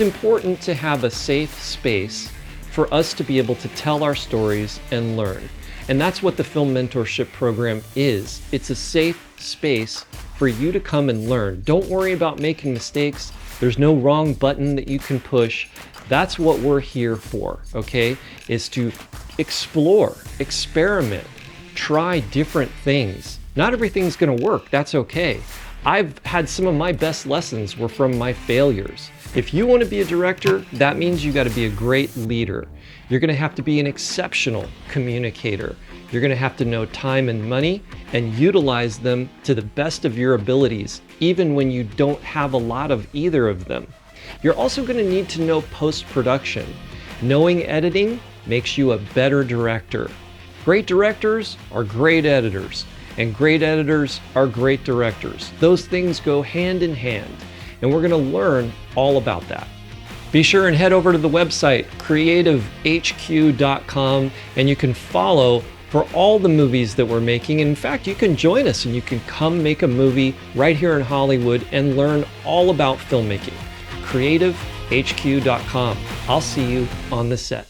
It's important to have a safe space for us to be able to tell our stories and learn. And that's what the Film Mentorship Program is. It's a safe space for you to come and learn. Don't worry about making mistakes. There's no wrong button that you can push. That's what we're here for, okay? Is to explore, experiment, try different things. Not everything's gonna work, that's okay. I've had some of my best lessons were from my failures. If you want to be a director, that means you got to be a great leader. You're going to have to be an exceptional communicator. You're going to have to know time and money and utilize them to the best of your abilities, even when you don't have a lot of either of them. You're also going to need to know post-production. Knowing editing makes you a better director. Great directors are great editors, and great editors are great directors. Those things go hand in hand. And we're going to learn all about that. Be sure and head over to the website creativehq.com and you can follow for all the movies that we're making. In fact, you can join us and you can come make a movie right here in Hollywood and learn all about filmmaking. creativehq.com. I'll see you on the set.